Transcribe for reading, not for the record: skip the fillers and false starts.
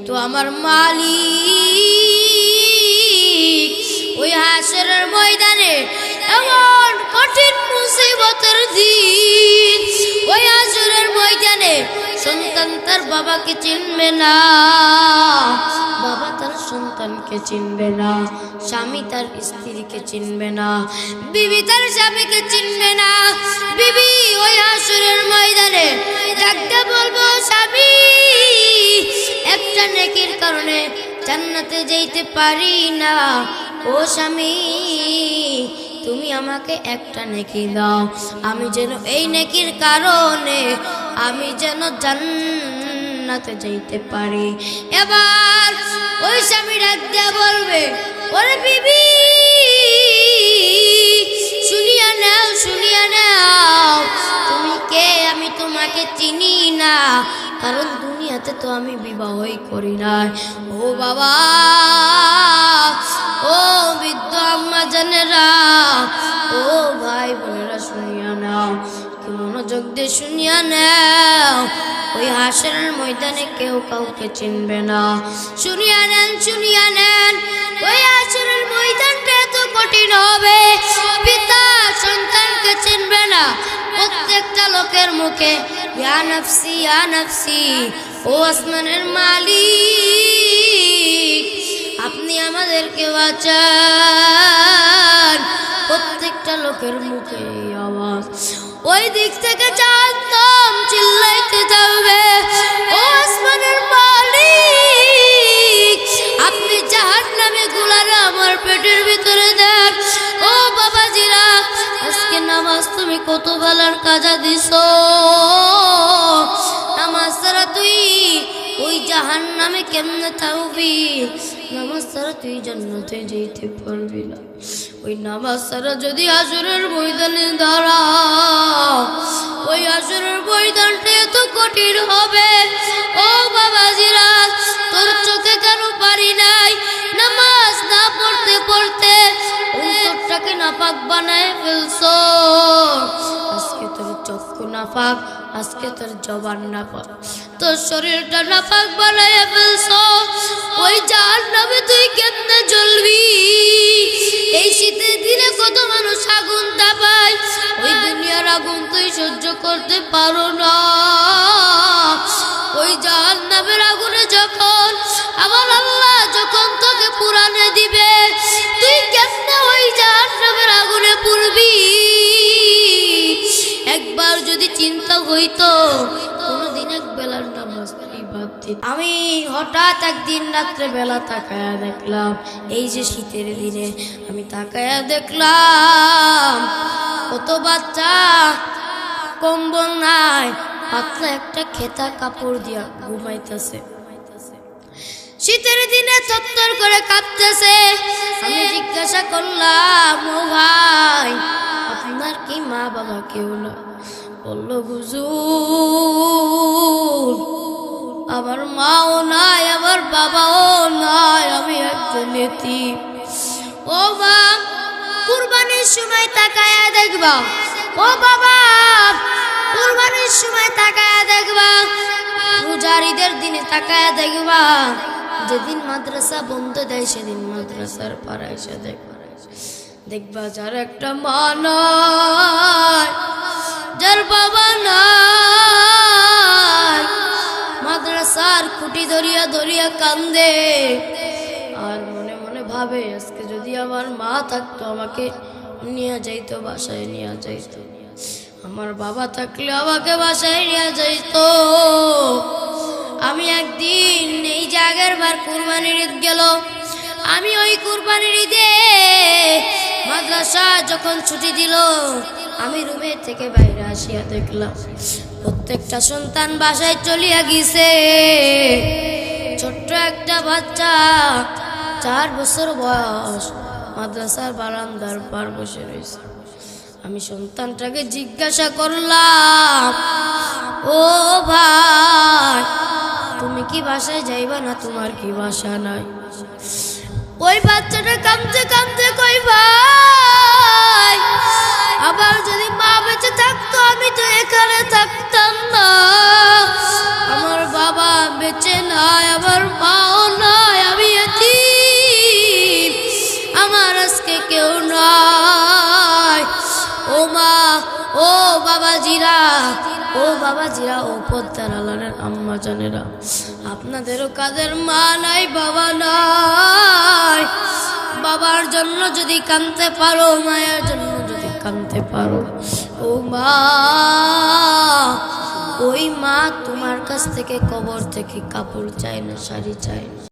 তো আমার মালিক ওই হাসরের ময়দানে এমন কঠিন মুসিবতের দিন, ওই হাসরের ময়দানে সন্তান তার বাবাকে চিনবে না, বাবা তার সন্তানকে চিনবে না, স্বামী তার স্ত্রীকে চিনবে না, বিবি তার স্বামীকে চিনবে না। বিবি ওই হাসরের ময়দানে ডাকতে বলবো, স্বামী একটা নেকির কারণে জান্নাতে যাইতে পারি না, ও স্বামী তুমি আমাকে একটা নেকি দাও, আমি যেন এই নেকির কারণে আমি যেন জান্নাতে যাইতে পারি। এবার ওই স্বামী ডাক দিয়া বলবে, ওরে বিবি শুনিয়া নাও, শুনিয়া নাও, তুমি কে আমি তোমাকে চিনি না, কারণ দুনিয়াতে তো আমি বিবাহই করি নাই। ও বাবা, ও বৃদ্ধ আম্মা জানেরা, ও ভাই বোনেরা শুনিয়া নাও, কি মনোযোগ দিয়ে শুনিয়া নাও, ওই হাসরের ময়দানে কেউ কাউকে চিনবে না। শুনিয়া নেন, শুনিয়া নেন, ওই হাসরের ময়দানটা এত কঠিন হবে, পিতা সন্তানকে চিনবে না। প্রত্যেকটা লোকের মুখে ইয়া নফসি, ইয়া নফসি, ও আসমানের মালিক আপনি আমাদেরকে বাঁচান। প্রত্যেকটা লোকের মুখে আওয়াজ, ওই দিক থেকে জাহান্নাম চিল্লাইতে যাবে, ও আসমানের মালিক আপনি জাহান্নামে গুলারে আমার পেটের ভিতরে দেন। ও বাবাজিরা, আজকে নামাজ তুমি কত বেলার কাজা দিছো, নামাজ ছাড়া তুই ওই জাহান্নামে কেমনে থাকবি, নামাজ ছাড়া তুই জান্নাতে যেতে পারবি না। ওই নামাজ ছাড়া যদি হাসরের ময়দানে দাঁড়াও, ওই হাসরের ময়দানটা এত কঠিন হবে। ও বাবাজিরা, তোর চোখে কেন পারি নাই, নামাজ না পড়তে পড়তে অন্তরটাকে নাপাক বানায় ফেলছো। আজকে তোর চক্ষু নাপাক, আজকে তোর জবান নাপাক, তোর শরীরটা নাপাক বানায় ফেলছো। ওই জাহান্নামে তুই কেমনে জ্বলবি? এই শীতের দিনে কত মানুষ আগুন তাপায়, ওই দুনিয়ার আগুন তুই সহ্য করতে পারো না। ওই জাহান্নামের আগুনে যখন আমার আল্লাহ যখন তোকে পুরানে দিবে, তুই কেমনে ওই জাহান্নামের আগুনে পুড়বি? একবার যদি চিন্তা হইতো কোনদিন এক বেলার নামাজ বাদ দিত। আমি হঠাৎ একদিন রাত্রে বেলা তাকায়া দেখলাম, এই যে শীতের দিনে আমি তাকায়া দেখলাম কত বাচ্চা কম্বল নাই, পাতলা একটা খেতা কাপড় দিয়া ঘুমাইতেছে, শীতের দিনে থরথর করে কাঁপতেছে। আমি জিজ্ঞাসা করলাম, ও ভাই আপনার কি মা বাবা কেউ না? বলল, হুজুর আমার মাও নাই, আমার বাবাও নাই, আমি একজন এতিম। ও মা, কুরবানির সময় তাকায়া দেখবা, ও বাবা কুরবানির সময় তাকায়া দেখবা, রোজার ঈদের দিনে তাকায়া দেখবা, যেদিন মাদ্রাসা বন্ধ দেয় সেদিন মাদ্রাসার পাড়ায় এসে দেখবা যার একটা মা নাই, যার বাবা নাই, মাদ্রাসার খুঁটি ধরিয়া ধরিয়া কান্দে আর মনে মনে ভাবে, আজকে যদি আমার মা থাকতো আমাকে নিয়ে যাইতো, বাসায় নিয়ে যাইতো, আমার বাবা থাকলে আমাকে বাসায় নিয়ে যাইতো। আমি একদিন এই যে আগের বার কুরবানির ঈদ গেল, আমি ওই কুরবানির ঈদে মাদ্রাসা যখন ছুটি দিল, আমি রুমের থেকে বাইরে আসিয়া দেখলাম প্রত্যেকটা সন্তান বাসায় চলিয়া গেছে। ছোট্ট একটা বাচ্চা 4 বছর বয়স মাদ্রাসার বারান্দার পার বসে রয়েছে। আমি সন্তানটাকে জিজ্ঞাসা করলাম, ও ভাই তুমি কি বাসায় যাইবা না, তোমার কি বাসা নাই? ওই বাচ্চাটা কাঁদতে কাঁদতে কই, ভাই আবার যদি মা বেঁচে থাকতো আমি তো এখানে থাকতাম না, আমার বাবা বেঁচে নাই, আমার মাও নাই, আমি এতিম, আমার আজকে কেউ নাই। ও মা, ও বাবাজিরা, ও বাবাজিরা, ও পদ্মার আলানের আম্মা জানেরা, আপনাদেরও কাদের মা নাই, বাবা নাই। বাবার জন্য যদি কাঁদতে পারো, মায়ের জন্য যদি কাঁদতে পারো, ও মা, ওই মা তোমার কাছ থেকে কবর থেকে কাপড় চায় না, শাড়ি চায় না।